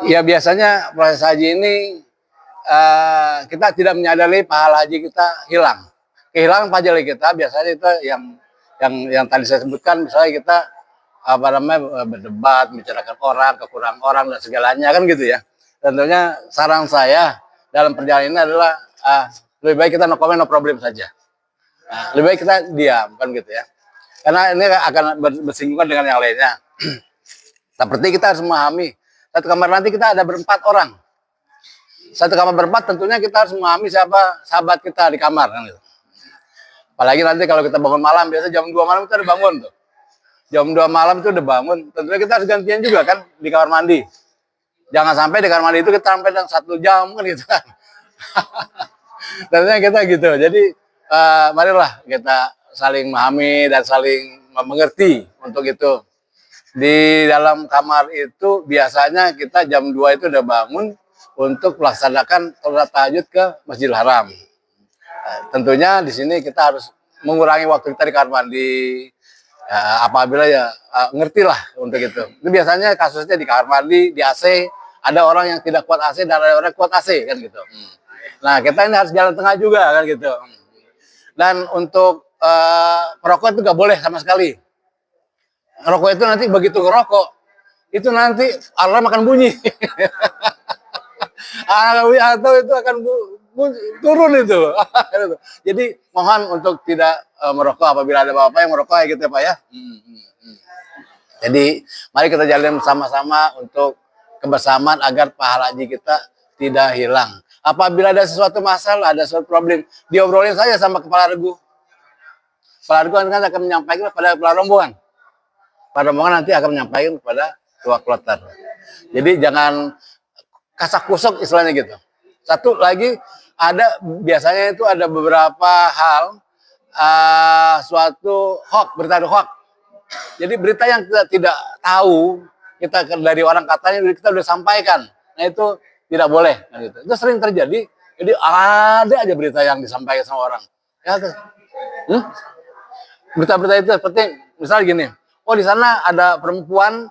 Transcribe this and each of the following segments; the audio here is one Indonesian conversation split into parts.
Ya biasanya proses haji ini kita tidak menyadari pahala haji kita hilang. Kehilangan pahala kita biasanya itu yang tadi saya sebutkan, misalnya kita apa namanya berdebat, bicarakan orang, kekurangan orang dan segalanya kan gitu ya. Tentunya saran saya dalam perjalanan ini adalah lebih baik kita no comment no problem saja. Lebih baik kita diam kan gitu ya. Karena ini akan bersinggungan dengan yang lainnya. Seperti kita harus memahami satu kamar nanti kita ada berempat orang. Satu kamar berempat tentunya kita harus memahami siapa sahabat kita di kamar kan gitu. Apalagi nanti kalau kita bangun malam, biasa jam 2 malam kita udah bangun tuh. Jam 2 malam itu udah bangun, tentunya kita harus gantian juga kan di kamar mandi. Jangan sampai di kamar mandi itu kita sampai 1 jam kan gitu kan. Tentunya kita gitu. Jadi marilah kita saling memahami dan saling mengerti untuk itu. Di dalam kamar itu biasanya kita jam 2 itu udah bangun untuk melaksanakan sholat tahajud ke Masjidil Haram. Tentunya di sini kita harus mengurangi waktu kita di kamar mandi. Apabila ngerti lah untuk itu. Itu biasanya kasusnya di kamar mandi, di AC. Ada orang yang tidak kuat AC dan ada orang yang kuat AC kan gitu. Nah kita ini harus jalan tengah juga kan gitu. Dan untuk perokok itu nggak boleh sama sekali. Rokok itu nanti begitu ngerokok, itu nanti alarm akan bunyi. Atau itu akan turun itu. Jadi mohon untuk tidak merokok apabila ada bapak yang merokok ya gitu ya Pak ya. Jadi mari kita jalin sama-sama untuk kebersamaan agar pahala haji kita tidak hilang. Apabila ada sesuatu masalah, ada sesuatu problem, diobrolin saja sama kepala regu. Kepala regu kan akan menyampaikan kepada kepala rombongan. Kepala rombongan nanti akan menyampaikan kepada ketua kloter. Jadi jangan kasak kusuk istilahnya gitu. Satu lagi biasanya itu ada beberapa hal suatu hoax, berita hoax. Jadi berita yang kita tidak tahu, kita dari orang katanya kita sudah sampaikan. Nah itu tidak boleh. Nah, gitu. Itu sering terjadi. Jadi ada aja berita yang disampaikan sama orang. Ya, berita-berita itu seperti misalnya gini. Oh di sana ada perempuan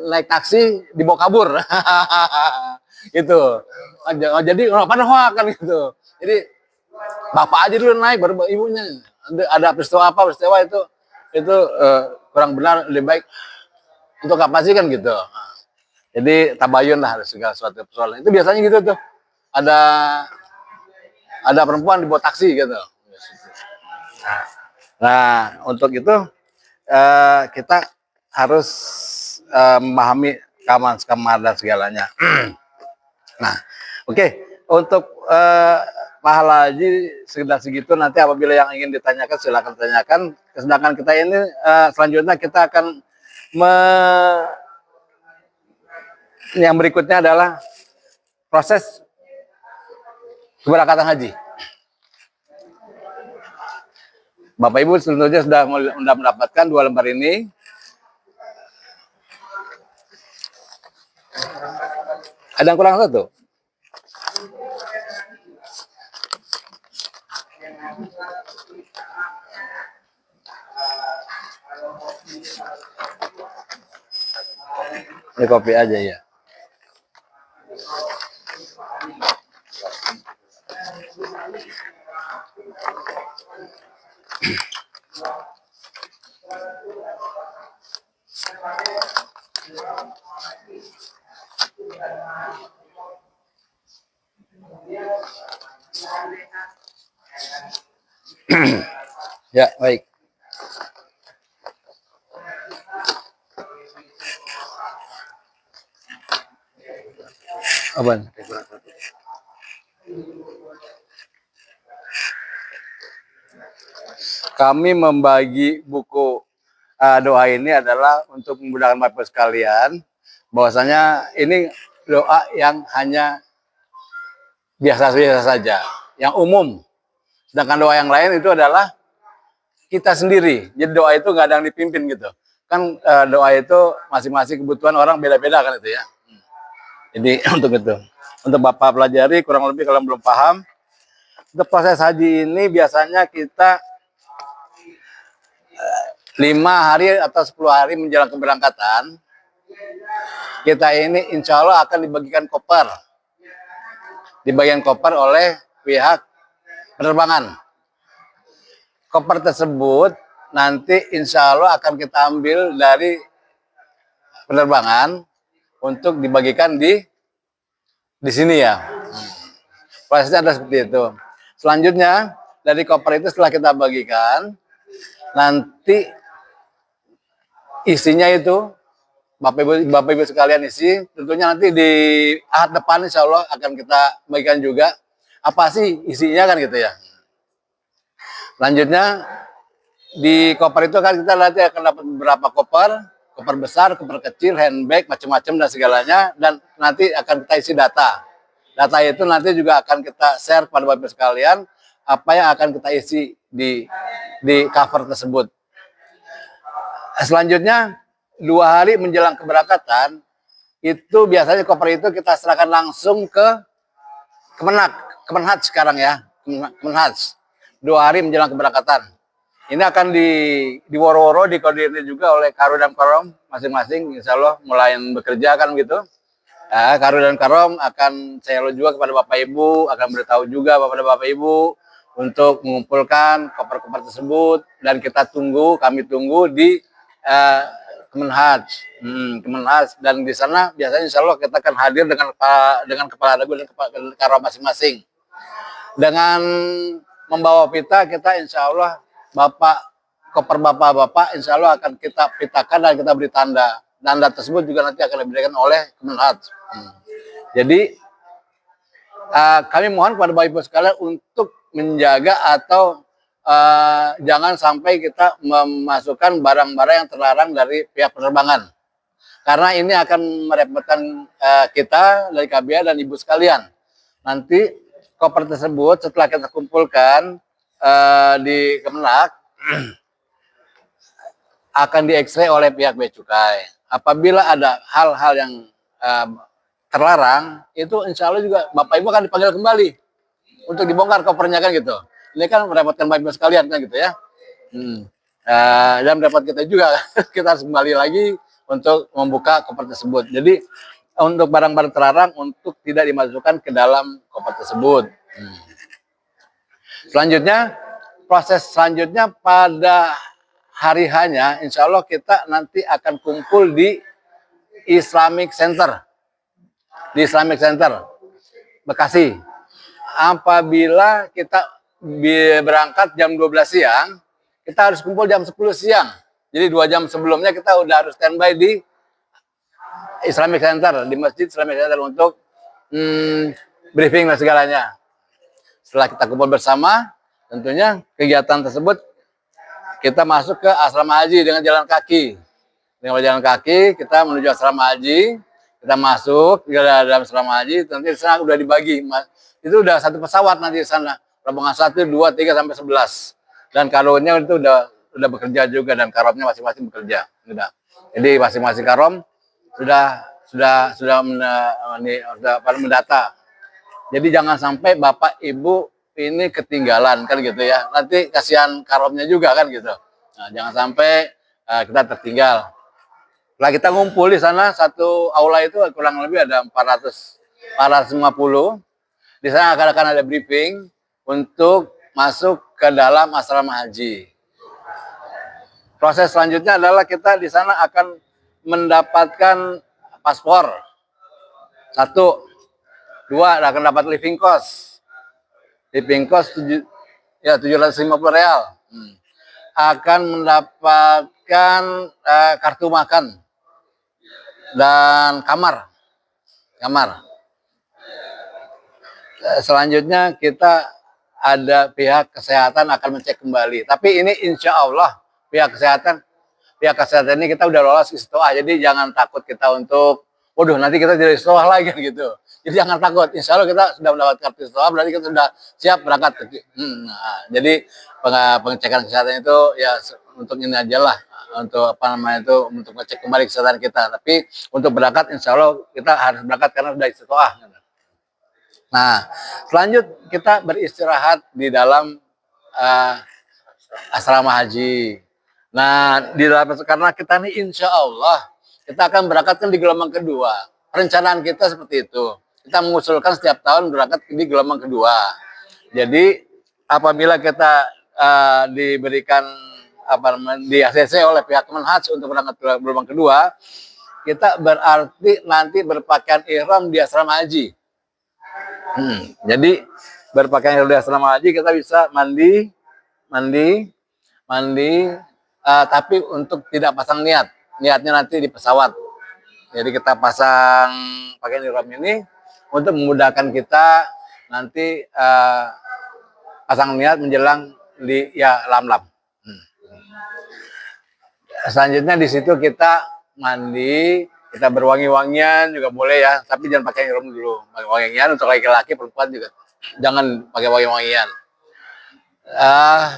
naik taksi dibawa kabur. Itu. Jadi pada hoax kan gitu. Jadi bapak aja dulu naik baru ibunya. Ada peristiwa apa, peristiwa itu kurang benar, lebih baik untuk apa sih kan gitu. Jadi tabayun lah segala suatu persoalan. Itu biasanya gitu tuh. Ada perempuan dibawa taksi gitu. Nah, untuk itu kita harus memahami kamar dan segalanya. Nah, oke. Untuk pahala haji sekedar segitu, nanti apabila yang ingin ditanyakan silakan tanyakan. Sedangkan kita ini selanjutnya kita akan yang berikutnya adalah proses keberangkatan haji. Bapak Ibu tentunya sudah mendapatkan 2 lembar ini. Ada yang kurang satu? Ini kopi aja ya. Ya, baik. Apaan? Kami membagi buku doa ini adalah untuk memudahkan Bapak sekalian, bahwasanya ini doa yang hanya biasa-biasa saja, yang umum. Sedangkan doa yang lain itu adalah kita sendiri. Jadi doa itu nggak ada yang dipimpin gitu. Kan doa itu masing-masing kebutuhan orang beda-beda kan itu ya. Jadi untuk itu, untuk Bapak pelajari kurang lebih kalau belum paham, untuk proses haji ini biasanya kita 5 hari atau 10 hari menjelang keberangkatan kita ini insya Allah akan dibagikan koper. Dibagikan koper oleh pihak penerbangan. Koper tersebut nanti insya Allah akan kita ambil dari penerbangan untuk dibagikan di sini ya. Prosesnya ada seperti itu. Selanjutnya dari koper itu setelah kita bagikan, nanti isinya itu Bapak Ibu sekalian isi, tentunya nanti di Ahad depan insya Allah akan kita bagikan juga. Apa sih isinya kan gitu ya. Selanjutnya di koper itu kan kita nanti akan dapat beberapa koper, koper besar, koper kecil, handbag, macam-macam dan segalanya, dan nanti akan kita isi data. Data itu nanti juga akan kita share kepada Bapak Ibu sekalian apa yang akan kita isi di cover tersebut. Selanjutnya 2 hari menjelang keberangkatan itu biasanya koper itu kita serahkan langsung ke Kemenhaj sekarang ya, Kemenhaj. 2 hari menjelang keberangkatan. Ini akan diworo-woro, dikoordinir juga oleh Karu dan Karom masing-masing, insya Allah mulai bekerja kan gitu. Nah, Karu dan Karom akan saya juga kepada Bapak Ibu, akan beritahu juga kepada Bapak Ibu untuk mengumpulkan koper-koper tersebut, dan kami tunggu di Kemenhaj, Kemenhaj, dan di sana biasanya insya Allah kita akan hadir dengan kepala dagu dan kepala Karom masing-masing. Dengan membawa pita, kita insya Allah koper bapak-bapak insya Allah akan kita pitakan dan kita beri tanda. Tanda tersebut juga nanti akan diberikan oleh Kemenhaj. Jadi kami mohon kepada Bapak Ibu sekalian untuk menjaga atau jangan sampai kita memasukkan barang-barang yang terlarang dari pihak penerbangan. Karena ini akan merepotkan kita dari KBA dan Ibu sekalian. Nanti koper tersebut setelah kita kumpulkan di Kemenag akan di-X-ray oleh pihak Bea Cukai. Apabila ada hal-hal yang terlarang, itu insya Allah juga Bapak Ibu akan dipanggil kembali untuk dibongkar kopernya kan gitu. Ini kan merepotkan Bapak Ibu sekalian kan gitu ya. Dan merepot kita juga, kita harus kembali lagi untuk membuka koper tersebut. Jadi untuk barang-barang terlarang untuk tidak dimasukkan ke dalam koper tersebut. Selanjutnya, proses selanjutnya pada hari hanya, insya Allah kita nanti akan kumpul di Islamic Center. Di Islamic Center, Bekasi. Apabila kita berangkat jam 12 siang, kita harus kumpul jam 10 siang. Jadi 2 jam sebelumnya kita udah harus standby di Islamic Center, di Masjid Islamic Center untuk briefing dan segalanya. Setelah kita kumpul bersama, tentunya kegiatan tersebut kita masuk ke asrama haji dengan jalan kaki. Dengan jalan kaki kita menuju asrama haji, kita masuk ke dalam asrama haji, nanti di sana udah dibagi. Itu udah satu pesawat nanti di sana. Rombongan 1, 2, 3 sampai 11. Dan karonya itu udah bekerja juga, dan karomnya masing-masing bekerja. Udah. Jadi masing-masing karom sudah mendata. Jadi jangan sampai Bapak Ibu ini ketinggalan kan gitu ya. Nanti kasihan karomnya juga kan gitu. Nah, jangan sampai kita tertinggal. Setelah kita ngumpul di sana, satu aula itu kurang lebih ada 450. Di sana akan ada briefing untuk masuk ke dalam asrama haji. Proses selanjutnya adalah kita di sana akan mendapatkan paspor. 1, 2 akan dapat living cost. Living cost 750 real. Akan mendapatkan kartu makan dan kamar. Selanjutnya kita ada pihak kesehatan akan mencek kembali. Tapi ini insya Allah pihak kesehatan ini kita udah lolos istiqoah. Jadi jangan takut kita untuk, waduh nanti kita jadi istiqoah lagi gitu. Jadi jangan takut. Insya Allah kita sudah mendapat kartu istiqoah, berarti kita sudah siap berangkat. Jadi pengecekan kesehatan itu ya untuk ini aja lah, untuk untuk ngecek kembali kesehatan kita. Tapi untuk berangkat insya Allah kita harus berangkat karena sudah istiqoah. Nah, selanjut kita beristirahat di dalam asrama haji. Nah, di dalam, karena kita ini insya Allah kita akan berangkatkan di gelombang kedua. Perencanaan kita seperti itu. Kita mengusulkan setiap tahun berangkat di gelombang kedua. Jadi apabila kita diberikan di ACC oleh pihak Kemenhaj untuk berangkat ke gelombang kedua, kita berarti nanti berpakaian ihram di asrama haji. Jadi berpakaian ihram di asrama haji kita bisa mandi, tapi untuk tidak pasang niatnya nanti di pesawat. Jadi kita pasang pakaian ihram ini untuk memudahkan kita nanti pasang niat menjelang di lam-lam. Selanjutnya di situ kita mandi, kita berwangi-wangian juga boleh ya, tapi jangan pakai ihram dulu. Wangi-wangian untuk laki-laki, perempuan juga jangan pakai wangi-wangian.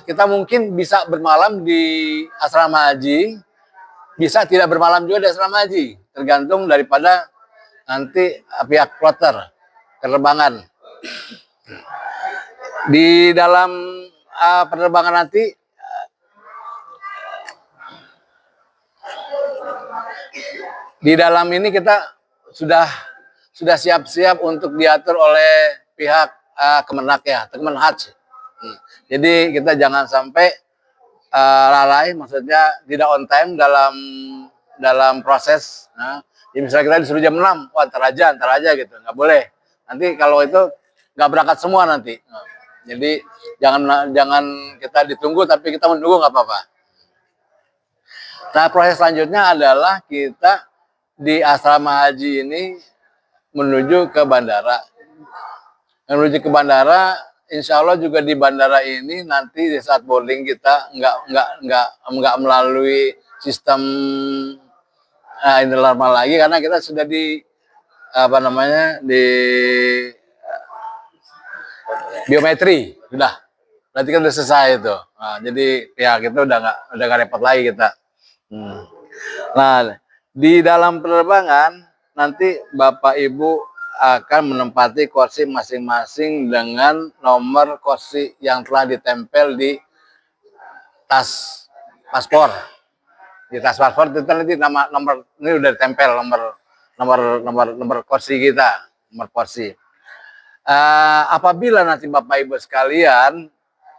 Kita mungkin bisa bermalam di asrama haji, bisa tidak bermalam juga di asrama haji, tergantung daripada nanti pihak kloter penerbangan. Di dalam penerbangan nanti di dalam ini kita sudah siap-siap untuk diatur oleh pihak Kemenhaj ya, Kemenhaj. Jadi kita jangan sampai lalai, maksudnya tidak on time dalam proses. Jadi misalnya kita disuruh jam 6, wah ntar aja gitu, nggak boleh. Nanti kalau itu nggak berangkat semua nanti. Jadi jangan kita ditunggu tapi kita menunggu nggak apa-apa. Nah proses selanjutnya adalah kita di asrama haji ini menuju ke bandara. Menuju ke bandara, insya Allah juga di bandara ini nanti di saat boarding kita nggak melalui sistem normal lagi karena kita sudah di biometri sudah. Berarti kan udah selesai itu. Nah, jadi ya kita udah nggak repot lagi kita. Nah di dalam penerbangan nanti Bapak Ibu akan menempati kursi masing-masing dengan nomor kursi yang telah ditempel di tas paspor. Di tas paspor itu nanti nomor ini udah ditempel nomor kursi kita, nomor kursi. Apabila nanti Bapak Ibu sekalian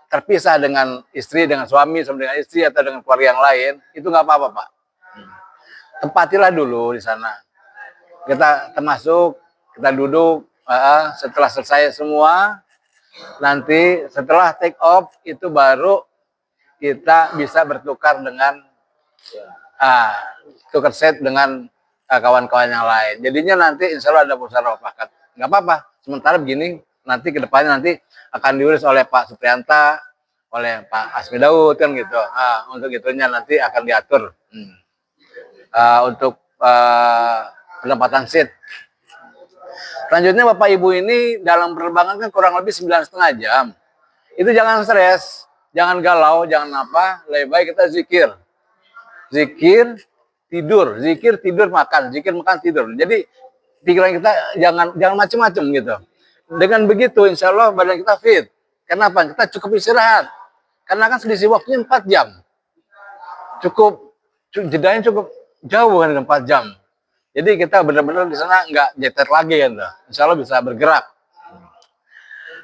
terpisah dengan istri, dengan suami, sama dengan istri atau dengan keluarga yang lain, itu nggak apa-apa Pak. Tempatilah dulu di sana. Kita termasuk, kita duduk, setelah selesai semua, nanti setelah take off itu baru kita bisa bertukar dengan tukar set dengan kawan-kawan yang lain. Jadinya nanti insya Allah ada musyawarah mufakat. Nggak apa-apa. Sementara begini, nanti ke depannya nanti akan diurus oleh Pak Supriyanta, oleh Pak Asmi Daud kan gitu. Untuk itunya nanti akan diatur untuk penempatan seat. Selanjutnya Bapak Ibu ini dalam penerbangan kan kurang lebih 9,5 jam. Itu jangan stres, jangan galau, jangan apa. Lebih baik kita zikir. Zikir, tidur, makan. Zikir, makan, tidur. Jadi pikiran kita jangan macam-macam gitu. Dengan begitu insya Allah badan kita fit. Kenapa? Kita cukup istirahat. Karena kan selisih waktunya 4 jam. Jedanya cukup jauh kan 4 jam. Jadi kita benar-benar di sana nggak jeter lagi kan, insya Allah bisa bergerak.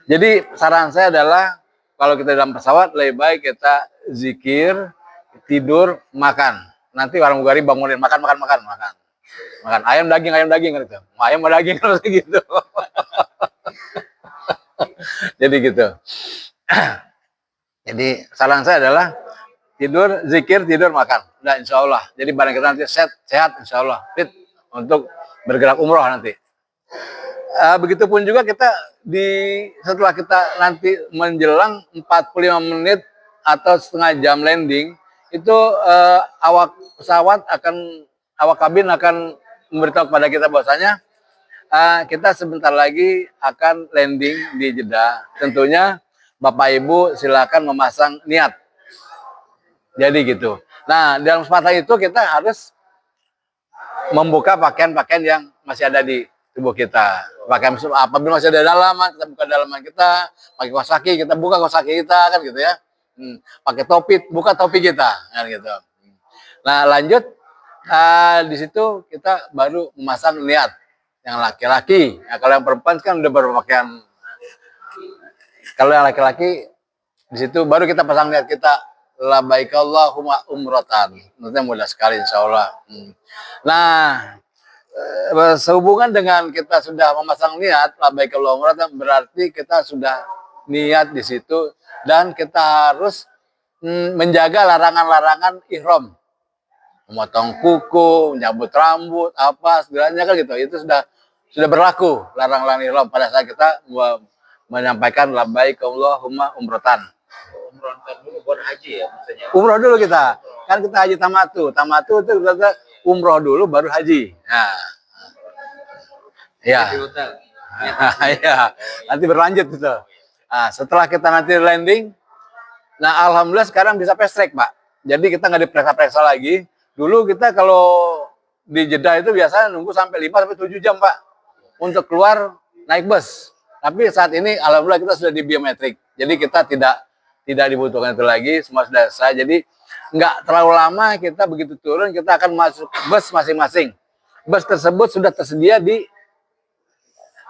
Jadi saran saya adalah kalau kita dalam pesawat lebih baik kita zikir, tidur, makan. Nanti pramugari bangunin makan. Ayam daging gitu. Ayam daging harus gitu. Jadi gitu. Jadi saran saya adalah tidur, zikir, tidur, makan. Nah insya Allah. Jadi badan kita nanti sehat insya Allah. Fit untuk bergerak umroh nanti. Begitupun juga kita setelah kita nanti menjelang 45 menit atau setengah jam landing, itu awak kabin akan memberitahu kepada kita bahwasanya kita sebentar lagi akan landing di Jeddah. Tentunya Bapak Ibu silakan memasang niat. Jadi gitu. Nah, dalam kesempatan itu kita harus membuka pakaian-pakaian yang masih ada di tubuh kita. Pakaian apabila masih ada dalaman, kita buka dalaman kita. Pakai kaos kaki, kita buka kaos kaki kita kan gitu ya. Pakai topi, buka topi kita kan gitu. Nah lanjut Di situ kita baru memasang niat yang laki-laki. Nah, kalau yang perempuan kan udah berpakaian. Kalau yang laki-laki di situ baru kita pasang niat kita labbaik Allahumma umratan. Nanti mudah sekali insya Allah. Nah, sehubungan dengan kita sudah memasang niat labbaik Allahumma umratan berarti kita sudah niat di situ dan kita harus menjaga larangan-larangan ihram. Memotong kuku, menyabut rambut, apa segalanya kan gitu. Itu sudah berlaku larang-larang ihram pada saat kita menyampaikan labbaik Allahumma umratan. Umrohkan dulu buat haji ya maksudnya. Umroh dulu kita. Kan kita haji tamatu. Tamatu itu kita umroh dulu baru haji. Nah. Ya. Ya. Nanti berlanjut gitu. Nah, setelah kita nanti landing, nah alhamdulillah sekarang bisa fast track, Pak. Jadi kita nggak diperiksa-periksa lagi. Dulu kita kalau di Jeddah itu biasanya nunggu sampai 5 sampai 7 jam, Pak, untuk keluar naik bus. Tapi saat ini alhamdulillah kita sudah di biometrik. Jadi kita tidak dibutuhkan itu lagi, semua sudah selesai. Jadi nggak terlalu lama kita begitu turun, kita akan masuk bus masing-masing. Bus tersebut sudah tersedia di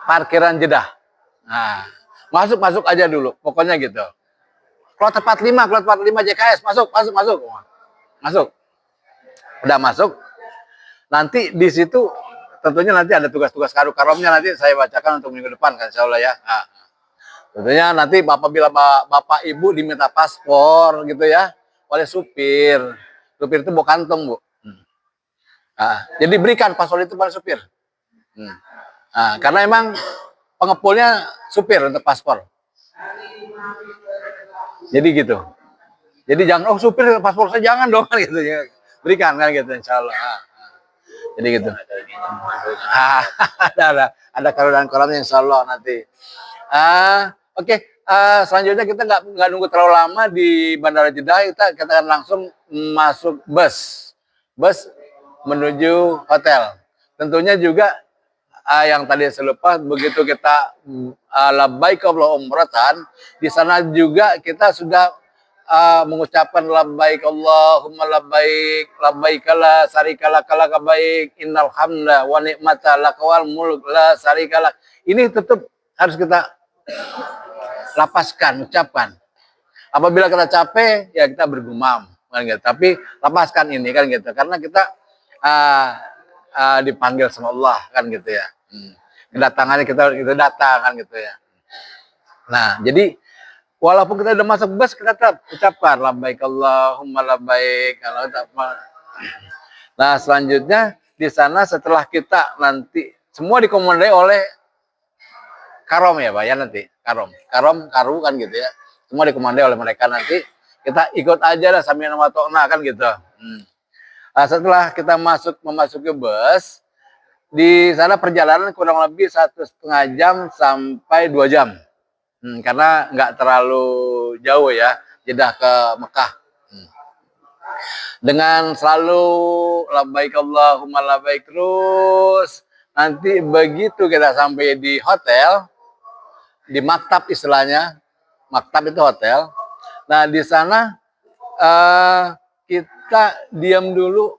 parkiran Jeddah. Nah, masuk aja dulu, pokoknya gitu. Kloter 45 JKS, masuk. Udah masuk, nanti di situ tentunya nanti ada tugas-tugas karomnya nanti saya bacakan untuk minggu depan kan insya Allah ya. Nah, tentunya nanti apabila bapak ibu diminta paspor gitu ya oleh supir itu bawa kantong Bu. Nah, jadi berikan paspor itu pada supir. Nah, karena emang pengepulnya supir untuk paspor. Jadi gitu. Jadi jangan supir paspor saya jangan dong gitu ya. Berikan kan gitu insya Allah. Jadi gitu. Ada koran-koran insya Allah nanti. Oke. Selanjutnya kita nggak nunggu terlalu lama di Bandara Jeddah, kita akan langsung masuk bus menuju hotel. Tentunya juga yang tadi saya lupa, begitu kita labbaik Allahumma umratan, di sana juga kita sudah mengucapkan labbaik Allahumma labbaik la syarika lak labbaik innal hamda wa ni'mata lak wal mulk la syarika lak. Ini tetap harus kita lapaskan, ucapkan. Apabila kita capek ya kita bergumam kan gitu. Tapi lapaskan ini kan gitu karena kita dipanggil sama Allah kan gitu ya. Kedatangannya kita datang kan gitu ya. Nah, jadi walaupun kita udah masuk bus, kita tetap ucapkan labbaik Allahumma labbaik. Nah, selanjutnya di sana setelah kita nanti semua dikomandai oleh karom ya Pak ya nanti. Karu kan gitu ya. Semua dikomandai oleh mereka nanti. Kita ikut aja lah sambil nama tokna kan gitu. Nah, setelah kita memasuki bus, di sana perjalanan kurang lebih 1,5 jam sampai 2 jam. Karena nggak terlalu jauh ya, Jeddah ke Mekah. Dengan selalu labbaik Allahumma labbaik terus, nanti begitu kita sampai di hotel, di maktab istilahnya, maktab itu hotel. Nah di sana kita diam dulu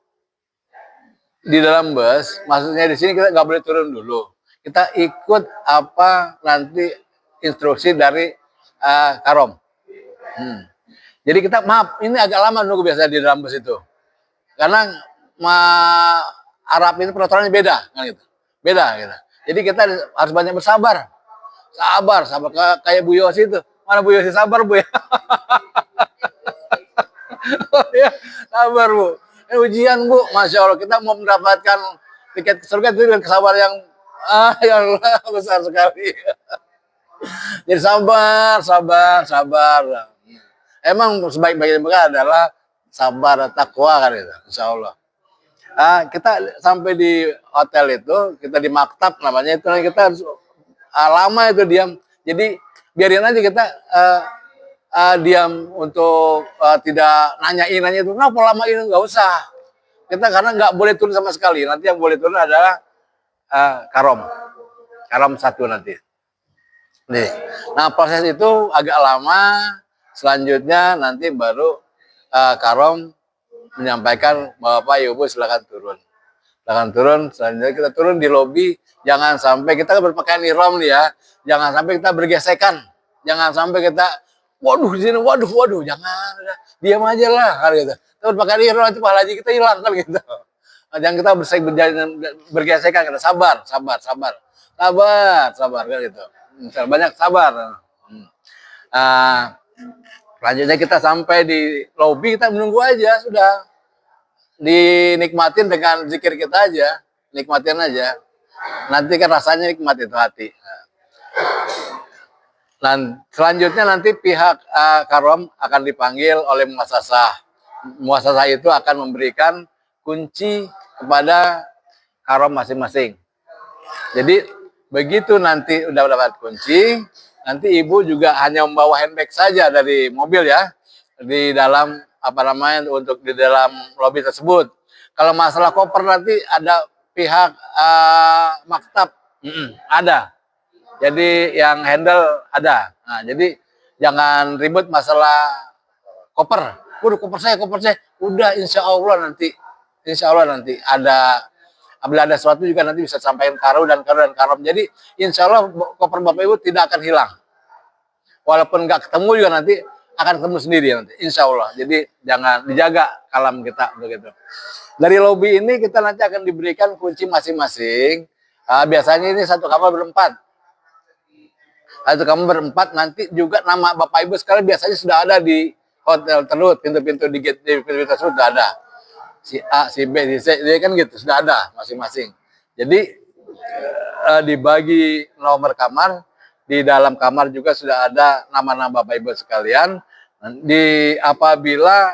di dalam bus, maksudnya di sini kita nggak boleh turun dulu. Kita ikut apa nanti instruksi dari karom. Jadi kita maaf, ini agak lama nunggu biasa di dalam bus itu, karena Arab itu peraturannya beda, kan gitu, beda gitu. Jadi kita harus banyak bersabar, kayak Bu Yosi itu. Mana Bu Yosi sabar Bu ya? Oh ya, sabar Bu. Ini ujian Bu, Masya Allah kita mau mendapatkan tiket ke surga itu dengan kesabaran yang besar sekali. Jadi sabar. Emang sebaik-baiknya mereka adalah sabar, takwa kan itu, insya Allah. Kita sampai di hotel itu, kita di maktab namanya itu, kita harus lama itu diam. Jadi biarin aja kita diam untuk tidak nanyain itu. Kenapa lama ini? Nggak usah. Kita karena nggak boleh turun sama sekali. Nanti yang boleh turun adalah karom satu nanti. Nih. Nah proses itu agak lama. Selanjutnya nanti baru karom menyampaikan Bapak Ibu silakan turun. Silakan turun, selanjutnya kita turun di lobi, jangan sampai kita berpakaian ihram nih ya, jangan sampai kita bergesekan, jangan sampai kita waduh di sini, waduh, jangan, udah, diam aja lah, kan gitu. Kita berpakaian ihram itu pahala haji kita hilang kan gitu. Jangan kita bergesekan, kita sabar kan gitu. Banyak sabar. Selanjutnya kita sampai di lobi, kita menunggu aja sudah. Dinikmatin dengan zikir kita aja, nikmatin aja. Nanti kan rasanya nikmat itu hati. Dan selanjutnya nanti pihak Karom akan dipanggil oleh muasasah. Muasasah itu akan memberikan kunci kepada Karom masing-masing. Jadi begitu nanti udah dapat kunci, nanti ibu juga hanya membawa handbag saja dari mobil ya, di dalam untuk di dalam lobi tersebut. Kalau masalah koper nanti ada pihak maktab, ada. Jadi yang handle ada. Nah, jadi jangan ribut masalah koper. Udah koper saya. Udah insya Allah nanti ada. Apabila ada sesuatu juga nanti bisa sampaikan karu dan karom. Jadi insya Allah koper Bapak Ibu tidak akan hilang. Walaupun nggak ketemu juga nanti akan ketemu sendiri nanti, insya Allah. Jadi jangan dijaga kalam kita begitu. Dari lobi ini kita nanti akan diberikan kunci masing-masing. Biasanya ini satu kamar berempat. Satu kamar berempat, nanti juga nama Bapak Ibu sekali biasanya sudah ada di hotel tersebut, pintu-pintu di pintu tersebut sudah ada. Si A, si B, si C, dia kan gitu, sudah ada masing-masing. Jadi dibagi nomor kamar. Di dalam kamar juga sudah ada nama-nama Bapak Ibu sekalian. Apabila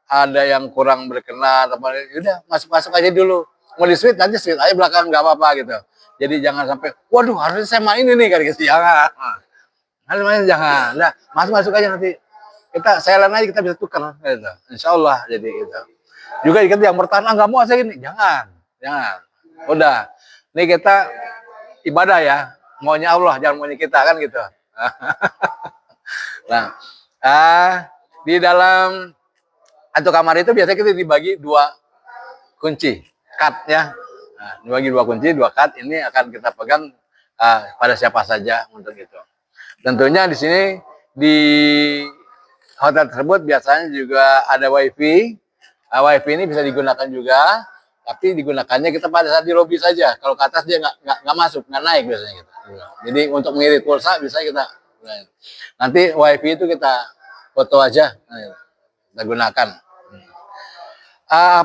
ada yang kurang berkenan, udah masuk aja dulu. Mau di suite nanti suite aja belakang nggak apa-apa gitu. Jadi jangan sampai, waduh harusnya saya main ini kan gitu. Jangan. Harus main jangan. Nah, masuk aja nanti. Saya aja kita bisa tukar gitu. Insya Allah jadi gitu. Juga yang bertahan nggak mau saya gini, jangan. Udah. Ini kita ibadah ya. Maunya Allah, jangan maunya kita kan gitu. Nah, di dalam satu kamar itu biasanya kita dibagi 2 kunci, cut ya. Nah, dibagi 2 kunci, 2 cut ini akan kita pegang pada siapa saja untuk itu. Tentunya di sini di hotel tersebut biasanya juga ada wifi. Wifi ini bisa digunakan juga, tapi digunakannya kita pada saat di lobi saja. Kalau ke atas dia nggak masuk, nggak naik biasanya gitu. Jadi untuk mengirit pulsa bisa kita. Nanti wifi itu kita foto aja, kita gunakan.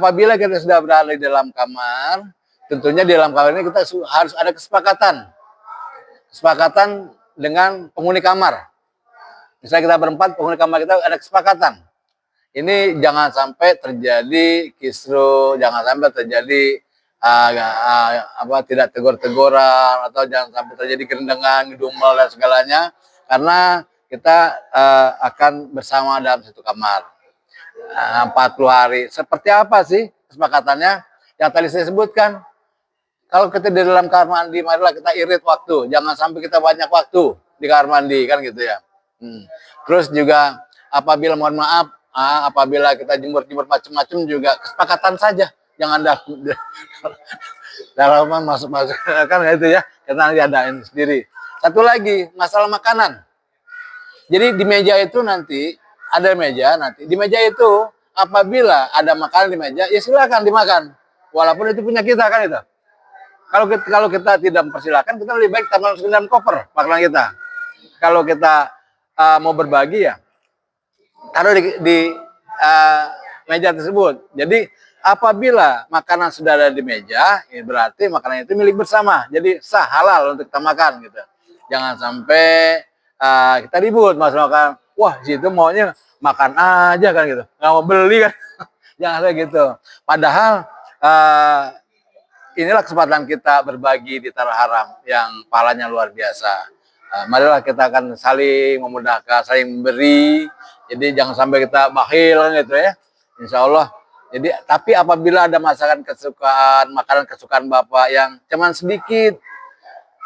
Apabila kita sudah berada di dalam kamar, tentunya di dalam kamar ini kita harus ada kesepakatan dengan penghuni kamar. Misalnya kita berempat, penghuni kamar kita ada kesepakatan. Ini jangan sampai terjadi kisruh, jangan sampai terjadi tidak tegur-teguran, atau jangan sampai terjadi kerendengan, ngedumel dan segalanya, karena kita akan bersama dalam satu kamar 40 hari. Seperti apa sih kesepakatannya? Yang tadi saya sebutkan, kalau kita di dalam kamar mandi, marilah kita irit waktu, jangan sampai kita banyak waktu di kamar mandi kan gitu ya. Terus juga apabila mohon maaf, apabila kita jemur macam-macam juga kesepakatan saja. Jangan dalaman masuk kan itu ya, kita diadain sendiri. Satu lagi masalah makanan. Jadi di meja itu nanti ada meja, nanti di meja itu apabila ada makanan di meja ya silakan dimakan, walaupun itu punya kita kan itu. Kalau kita tidak mempersilakan, kita lebih baik taruh ke dalam koper makanan kita. Kalau kita mau berbagi ya taruh di meja tersebut. Jadi apabila makanan sudah ada di meja, ya berarti makanan itu milik bersama. Jadi sah, halal untuk kita makan gitu. Jangan sampai kita ribut makan. Wah, situ maunya makan aja kan gitu. Nggak mau beli kan. Jangan kayak gitu. Padahal inilah kesempatan kita berbagi di Tanah Haram yang pahalanya luar biasa. Marilah kita akan saling memudahkan, saling memberi. Jadi jangan sampai kita bakhil gitu ya. Insya Allah. Jadi tapi apabila ada makanan kesukaan Bapak yang cuman sedikit,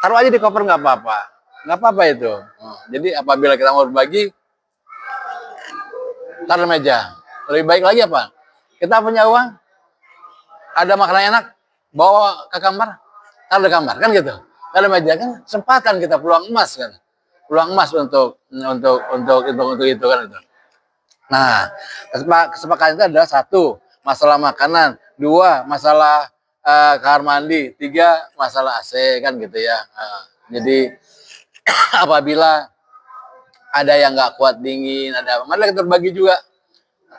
taruh aja di koper nggak apa-apa itu. Jadi apabila kita mau berbagi, taruh meja. Lebih baik lagi apa? Kita punya uang, ada makanan enak, bawa ke kamar, taruh di kamar kan gitu. Kalau meja kan kesempatan kita peluang emas kan, peluang emas untuk itu kan itu. Nah, kesepakatan itu adalah satu, masalah makanan, dua, masalah kamar mandi, tiga, masalah AC kan gitu ya. Jadi apabila ada yang nggak kuat dingin, ada mana kita berbagi juga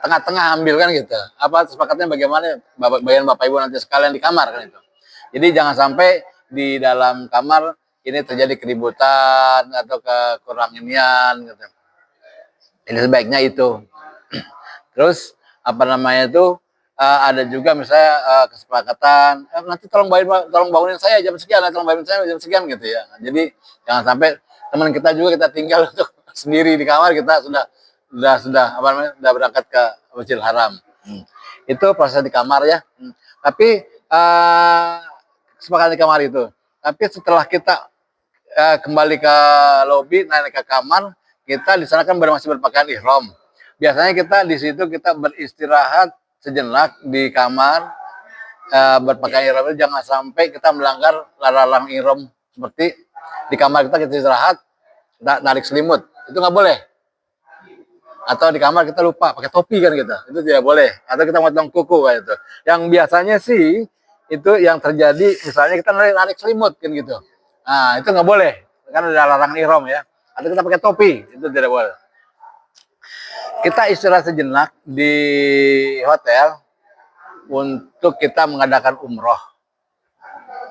tengah-tengah ambil kan gitu. Apa kesepakatannya bagaimana bagian Bapak Ibu nanti sekalian di kamar kan itu. Jadi jangan sampai di dalam kamar ini terjadi keributan atau kekurangan inian gitu. Ini sebaiknya itu. Terus apa namanya itu ada juga misalnya kesepakatan nanti tolong bangunin saya jam sekian, tolong bangunin saya jam sekian gitu ya. Jadi jangan sampai teman kita juga kita tinggal untuk sendiri di kamar, kita sudah apa namanya sudah berangkat ke Masjidil Haram. Itu proses di kamar ya. Tapi kesepakatan di kamar itu. Tapi setelah kita kembali ke lobi, naik ke kamar, kita di sana kan masih berpakaian ihram. Biasanya kita di situ kita beristirahat sejenak di kamar berpakaian ihram. Jangan sampai kita melanggar larang ihram seperti di kamar kita istirahat, narik selimut, itu nggak boleh. Atau di kamar kita lupa pakai topi kan gitu, itu tidak boleh. Atau kita motong kuku kayak itu. Yang biasanya sih itu yang terjadi misalnya kita narik selimut kan gitu. Nah itu nggak boleh, kan ada larangan ihram ya. Atau kita pakai topi, itu tidak boleh. Kita istirahat sejenak di hotel untuk kita mengadakan umroh.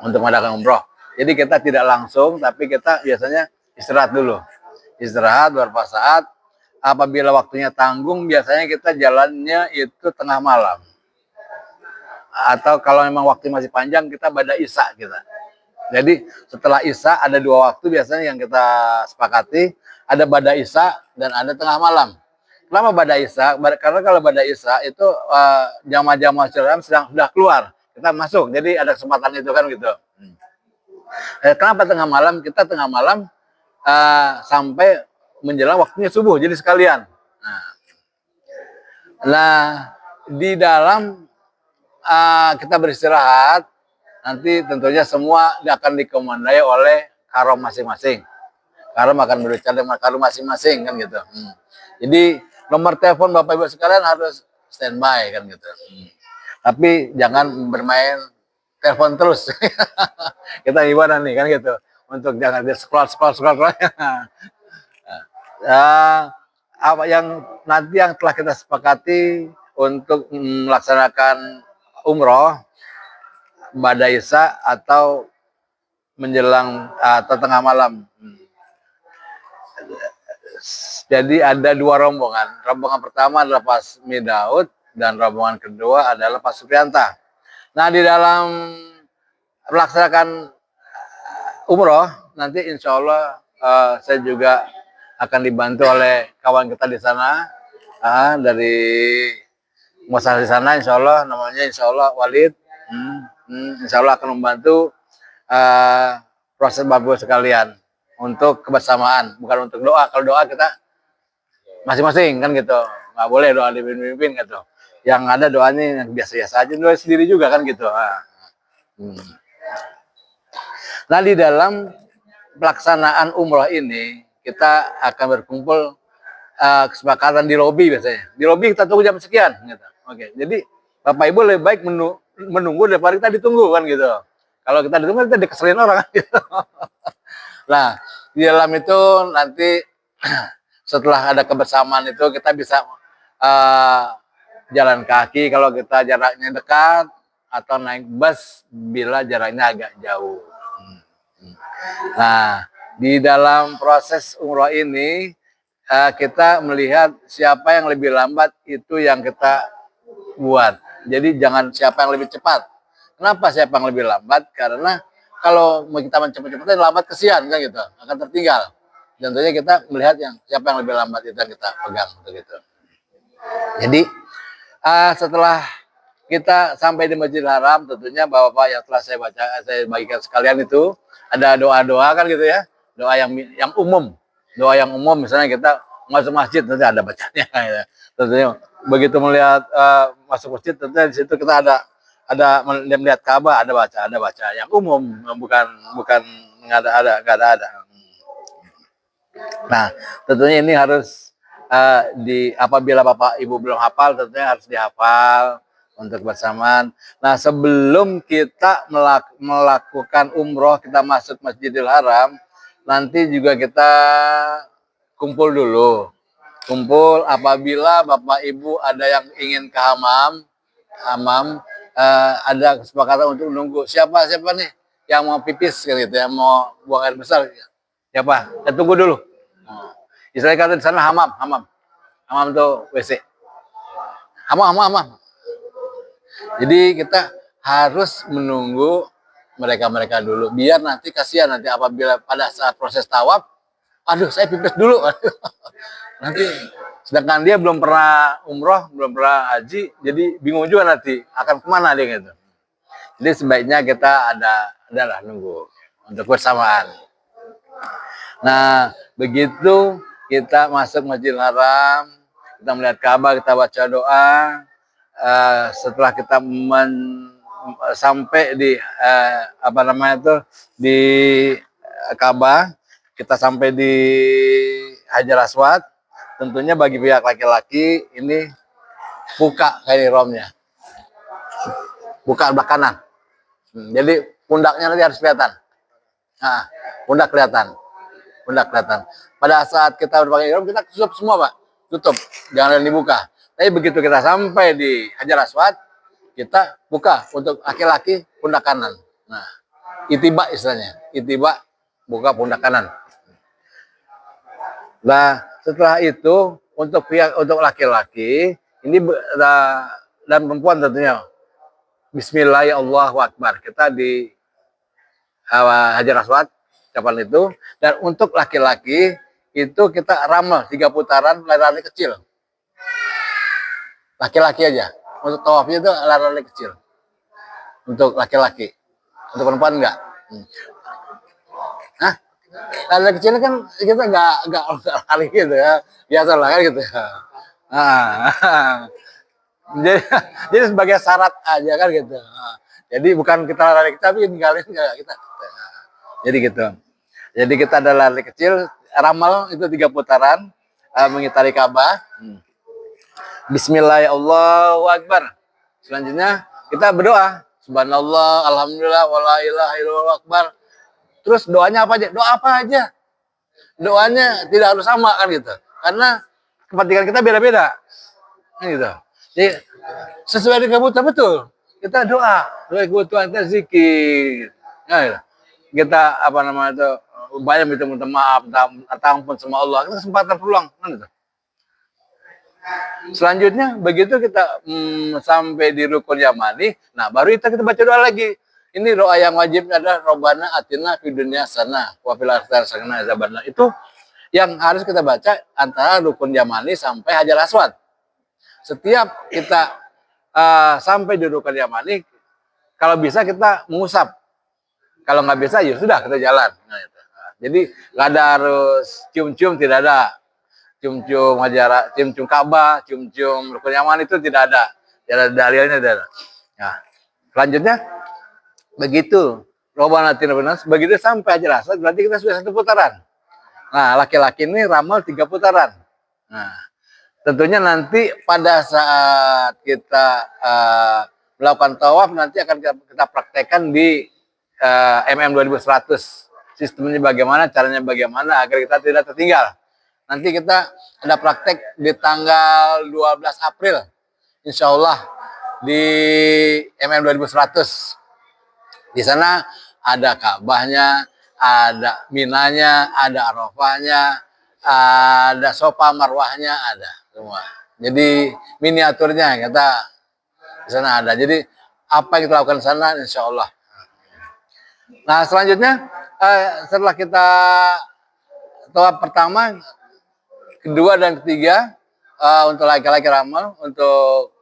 Untuk mengadakan umroh. Jadi kita tidak langsung, tapi kita biasanya istirahat dulu. Istirahat beberapa saat. Apabila waktunya tanggung, biasanya kita jalannya itu tengah malam. Atau kalau memang waktu masih panjang, kita pada isya kita. Jadi setelah isya ada dua waktu biasanya yang kita sepakati. Ada pada isya dan ada tengah malam. Kenapa pada isya? Karena kalau pada isya itu jamaah-jamaah sudah keluar, kita masuk. Jadi ada kesempatan itu kan gitu. Kenapa tengah malam? Kita tengah malam sampai menjelang waktunya subuh. Jadi sekalian. Nah di dalam kita beristirahat, nanti tentunya semua akan dikomandai oleh karom masing-masing. Karom akan berbicara dengan karom masing-masing kan gitu. Jadi nomor telepon Bapak Ibu sekalian harus standby kan gitu. Tapi jangan bermain telepon terus. Kita ibadah nih kan gitu. Untuk jangan scroll. Apa yang nanti yang telah kita sepakati untuk melaksanakan umroh pada isya atau menjelang atau tengah malam. Jadi ada dua rombongan. Rombongan pertama adalah Pasmi Daud dan rombongan kedua adalah Pak Suprianta. Nah di dalam melaksanakan umroh nanti insya Allah saya juga akan dibantu oleh kawan kita di sana dari muasasah di sana, insya Allah namanya insya Allah Walid. Insya Allah akan membantu proses Bapak sekalian untuk kebersamaan, bukan untuk doa. Kalau doa kita masing-masing kan gitu, nggak boleh doa dipimpin gitu. Yang ada doanya yang biasa-biasa aja, doa sendiri juga kan gitu. Nah di dalam pelaksanaan umroh ini kita akan berkumpul kesepakatan di lobi biasanya. Di lobi kita tunggu jam sekian. Gitu. Oke, jadi Bapak Ibu lebih baik menunggu daripada kita ditunggu kan gitu. Kalau kita ditunggu kita dikeselin orang kan gitu. Nah di dalam itu nanti setelah ada kebersamaan itu kita bisa jalan kaki kalau kita jaraknya dekat atau naik bus bila jaraknya agak jauh. Nah di dalam proses umroh ini kita melihat siapa yang lebih lambat itu yang kita buat. Jadi jangan siapa yang lebih cepat. Kenapa siapa yang lebih lambat? Karena kalau mau kita mencepat-cepatnya lambat kesian kan gitu, akan tertinggal. Tentunya kita melihat yang siapa yang lebih lambat itu yang kita pegang gitu. Jadi setelah kita sampai di Masjidil Haram, tentunya Bapak yang telah saya bagikan sekalian itu ada doa-doa kan gitu ya, doa yang umum, misalnya kita masuk masjid nanti ada bacanya, ya. Tentunya begitu melihat masuk masjid, tentunya di situ kita ada melihat Ka'bah, ada baca yang umum, bukan bukan nggak ada. Nah, tentunya ini harus apabila Bapak Ibu belum hafal, tentunya harus dihafal untuk bersamaan. Nah, sebelum kita melakukan umroh, kita masuk Masjidil Haram, nanti juga kita kumpul dulu. Kumpul apabila Bapak Ibu ada yang ingin ke hamam, ada kesepakatan untuk menunggu. Siapa nih yang mau pipis gitu, yang mau buang air besar? Siapa? Kita tunggu dulu. Istilahnya kata di sana hamam itu WC. Hamam. Jadi kita harus menunggu mereka dulu, biar nanti kasihan nanti apabila pada saat proses tawaf, aduh saya pipis dulu, nanti sedangkan dia belum pernah umroh, belum pernah haji, jadi bingung juga nanti akan kemana dia gitu. Jadi sebaiknya kita adalah nunggu untuk bersamaan. Nah, begitu kita masuk Masjidil Haram, kita melihat Ka'bah, kita baca doa. Setelah kita sampai di di Ka'bah, kita sampai di Hajar Aswad. Tentunya bagi pihak laki-laki ini buka kain ihramnya, buka sebelah kanan. Jadi pundaknya nanti harus kelihatan. Nah, pundak kelihatan. Pada saat kita berpakai ihram, kita tutup semua, Pak. Tutup, jangan dibuka. Tapi begitu kita sampai di Hajar Aswad, kita buka untuk laki-laki pundak kanan. Nah, itiba istilahnya. Itiba, buka pundak kanan. Nah, setelah itu untuk laki-laki ini dan perempuan tentunya. Bismillahirrahmanirrahim. Kita di Hajar Aswad kapan itu, dan untuk laki-laki itu kita ramal 3 putaran lari kecil. Laki-laki aja. Untuk tawafnya itu lari kecil. Untuk laki-laki. Untuk perempuan enggak. Hah? Lari kecil kan kita enggak lari gitu ya. Biasa lah kan gitu ya. Jadi sebagai syarat aja kan gitu. Jadi bukan kita lari kecil, tapi ninggalin kita. Jadi gitu. Jadi kita ada lari kecil, ramal itu 3 putaran, mengitari Ka'bah. Bismillahirrahmanirrahim. Selanjutnya kita berdoa. Subhanallah, alhamdulillah, wala ilaha illallah akbar. Terus doanya apa aja? Doa apa aja? Doanya tidak harus sama kan gitu. Karena kepentingan kita beda-beda. Gitu. Jadi sesuai dengan kebutuhan betul. Kita doa kebutuhan kita zikir. Nah, gitu. Kita banyak minta maaf, ampun sama Allah. Kita kesempatan peluang kan gitu. Selanjutnya begitu kita sampai di rukun yamani, nah baru kita baca doa lagi. Ini doa yang wajib adalah Robbana atina fid dunya hasanah wa fil akhirati hasanah azabannar. Itu yang harus kita baca antara rukun yamani sampai Hajar Aswad. Setiap kita sampai di rukun yamani, kalau bisa kita mengusap. Kalau nggak bisa ya sudah kita jalan. Nah, jadi nggak ada harus cium-cium, tidak ada. Cium-cium Hajar, cium-cium Ka'bah, cium-cium rukun yaman itu tidak ada. Tidak ada dalilnya, tidak ada. Nah, selanjutnya begitu Robbana atina fid dunya hasanah, begitu sampai Hajar Aswad berarti kita sudah 1 putaran. Nah, laki-laki ini ramal 3 putaran. Nah, tentunya nanti pada saat kita melakukan tawaf nanti akan kita praktekkan di MM 2100. Sistemnya bagaimana, caranya bagaimana agar kita tidak tertinggal. Nanti kita ada praktek di tanggal 12 April. Insya Allah di MM 2100. Di sana ada Ka'bahnya, ada Minanya, ada Arafahnya, ada Sofa Marwahnya, ada semua. Jadi miniaturnya kita di sana ada. Jadi apa yang kita lakukan di sana, insya Allah. Nah selanjutnya setelah kita tawaf pertama, kedua dan ketiga untuk laki-laki ramal, untuk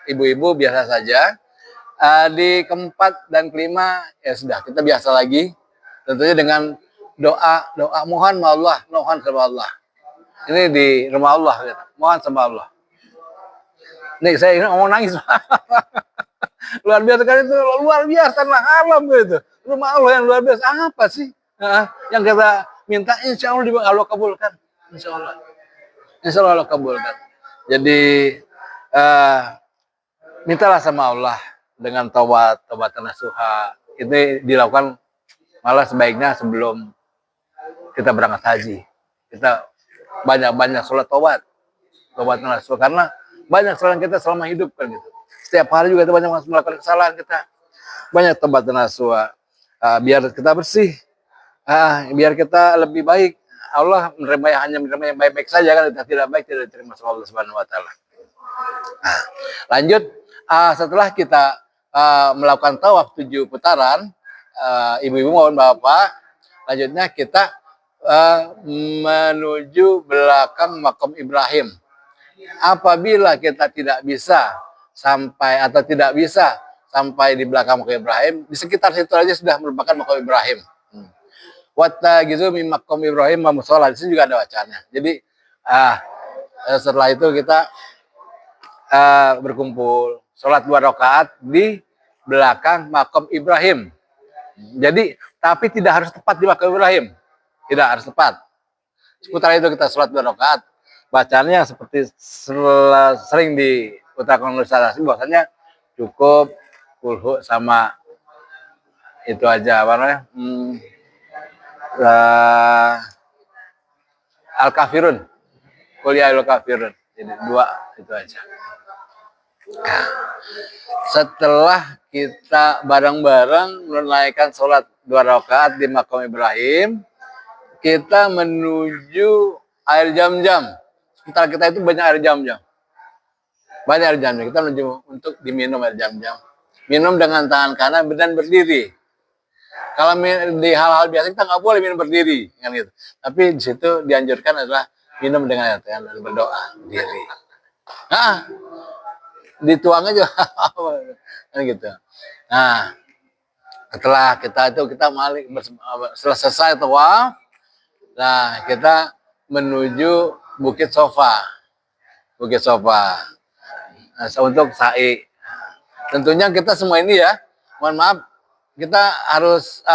ibu-ibu biasa saja. Di keempat dan kelima ya sudah kita biasa lagi, tentunya dengan doa mohon sama Allah. Ini di rumah Allah gitu. Mohon sama Allah. Nih saya ini mau nangis. Luar biasa kan itu, luar biasa tanah alam gitu. Rumah Allah yang luar biasa. Apa sih? Yang kita minta insya Allah Allah kabulkan. Insya Allah. Insya Allah Allah kabulkan. Jadi mintalah sama Allah dengan taubat nasuha. Ini dilakukan malah sebaiknya sebelum kita berangkat haji. Kita banyak-banyak sholat taubat nasuha, karena banyak kesalahan kita selama hidup kan gitu. Setiap hari juga kita banyak melakukan kesalahan kita. Banyak taubat nasuha. Biar kita bersih. Biar kita lebih baik. Allah hanya menerima yang baik-baik saja kan, tidak baik tidak diterima oleh Allah Subhanahu wa taala. Lanjut, setelah kita melakukan tawaf 7 putaran, ibu-ibu maupun bapak, lanjutnya kita menuju belakang makam Ibrahim. Apabila kita tidak bisa sampai atau tidak bisa sampai di belakang makam Ibrahim, di sekitar situ aja sudah merupakan makam Ibrahim. Wata gitu makam Ibrahim mushola, di sini juga ada wacana. Jadi setelah itu kita berkumpul sholat 2 rakaat di belakang makam Ibrahim. Jadi tapi tidak harus tepat di makam Ibrahim, tidak harus tepat. Seputar itu kita sholat 2 rakaat. Bacanya seperti sering diutarakan oleh Ustaz Hasim, bahwasanya cukup kulhu sama itu aja apa namanya, Al-Kafirun, kuliah Al-Kafirun. Jadi 2 itu aja. Setelah kita bareng-bareng menunaikan sholat 2 rakaat di makam Ibrahim, kita menuju air Zam-Zam. Sekitar kita itu banyak air Zam-Zam. Banyak air Zam-Zam. Kita menuju untuk diminum air Zam-Zam. Minum dengan tangan kanan dan berdiri. Kalau di hal-hal biasa kita nggak boleh minum berdiri, kan gitu. Tapi di situ dianjurkan adalah minum dengan tangan dan berdoa berdiri. Dituang aja, kan gitu. Nah, setelah kita balik selesai tawaf, nah kita menuju Bukit Sofa, nah, untuk sa'i. Tentunya kita semua ini ya, mohon maaf, kita harus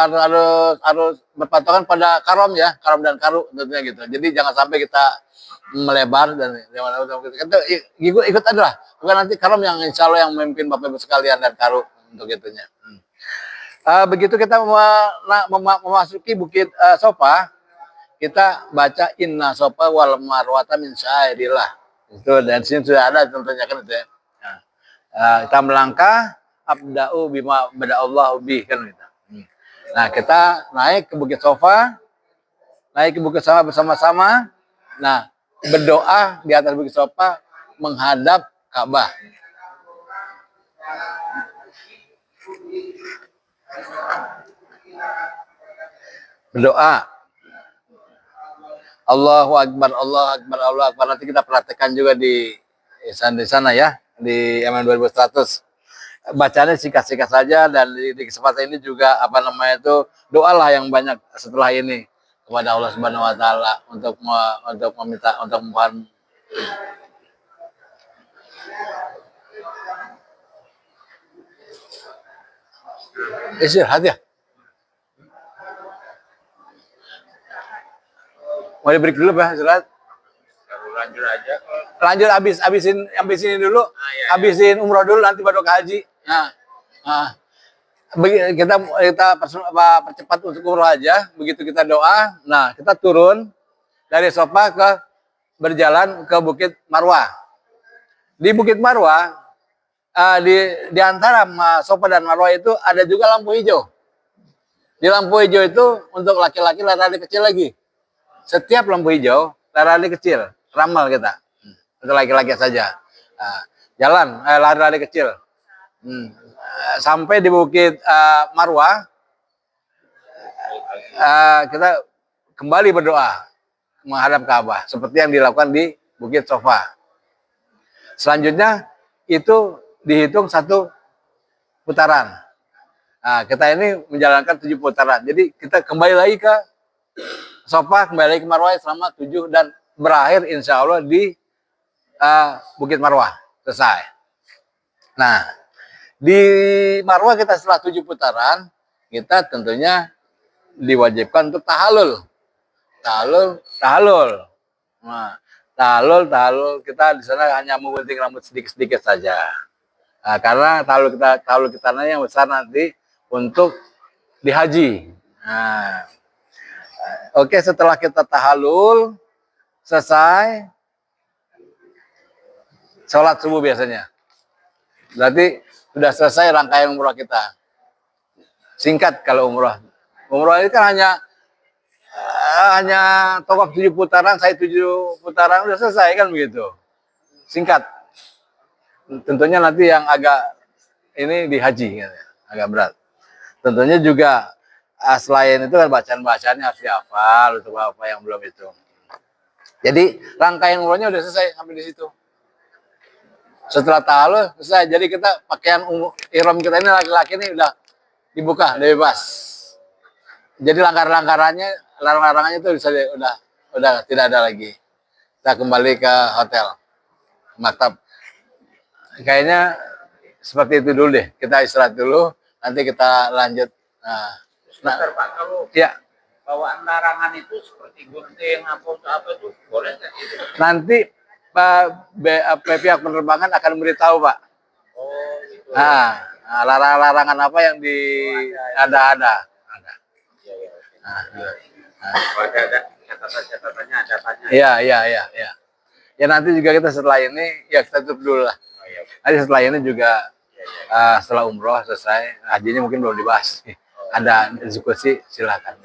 berpatokan pada karom ya, karom dan karu tentunya gitu. Jadi jangan sampai kita melebar dan kita ikut adalah bukan nanti karom yang insya Allah yang memimpin Bapak Ibu sekalian dan karu untuk itunya. Begitu kita memasuki Bukit Sofa, kita baca inna sofa wal marwata min syairillah. Itu dan sini sudah ada tentunya kan itu ya. Kita melangkah abda'u bima bada'allahu bih kan gitu. Nah, kita naik ke Bukit Sofa. Naik ke Bukit Sofa bersama-sama. Nah, berdoa di atas Bukit Sofa menghadap Ka'bah. Berdoa. Allahu Akbar, Allahu Akbar, Allahu Akbar. Nanti kita praktekkan juga di sana ya, di MM 2100. Bacanya singkat-singkat saja, dan di kesempatan ini juga apa namanya itu doalah yang banyak setelah ini kepada Allah Subhanahu wa taala untuk meminta untuk mohon istirahat ya. Mau di-break dulu Pak, istirahat. Lanjut aja. Lanjut habisin ini dulu. Iya. Habisin umroh dulu nanti baru ke haji. Kita percepat untuk umroh aja. Begitu kita doa, nah kita turun dari Sofa berjalan ke Bukit Marwah. Di Bukit Marwah, di antara Sofa dan Marwah itu ada juga lampu hijau. Di lampu hijau itu untuk laki-laki lari kecil lagi. Setiap lampu hijau lari kecil, ramal kita. Untuk laki-laki saja. Jalan lari kecil. Sampai di Bukit Marwah, kita kembali berdoa menghadap Ka'bah seperti yang dilakukan di Bukit Sofa. Selanjutnya itu dihitung 1 putaran. Nah, kita ini menjalankan 7 putaran. Jadi kita kembali lagi ke Sofa, kembali lagi ke Marwah selama 7 dan berakhir insya Allah di Bukit Marwah. Selesai. Nah, di Marwah kita setelah 7 putaran, kita tentunya diwajibkan untuk tahalul. Tahalul. Nah, tahalul kita di sana hanya menggunting rambut sedikit-sedikit saja. Nah, karena tahalul kita yang besar nanti untuk di haji. Nah, oke, setelah kita tahalul selesai, sholat subuh biasanya. Berarti sudah selesai rangkaian umroh kita. Singkat kalau umroh. Umroh itu kan hanya tawaf 7 putaran, saya 7 putaran udah selesai kan begitu. Singkat. Tentunya nanti yang agak ini di haji, agak berat. Tentunya juga selain itu kan bacaan-bacaannya harus dihafal untuk apa yang belum itu. Jadi rangkaian umrohnya udah selesai sampai di situ. Setelah tahalul selesai. Jadi kita pakaian ihram kita ini laki-laki ini udah dibuka, udah bebas. Jadi larangannya itu udah tidak ada lagi. Kita kembali ke hotel, maktab. Kayaknya seperti itu dulu deh. Kita istirahat dulu, nanti kita lanjut. Sebentar Pak, kalau Ya, bawaan larangan itu seperti gunting apa itu boleh nggak? nanti pihak penerbangan akan memberitahu Pak. Oh gitu. Larangan-larangan apa yang ada. Iya, iya. Kalau ada catatan-catatannya ada tanya. Iya. Ya nanti juga kita setelah ini ya kita tutup dulu lah. Oh, iya. Nanti setelah ini juga Iya, iya. setelah umroh selesai, hajinya mungkin belum dibahas. Ada diskusi silakan.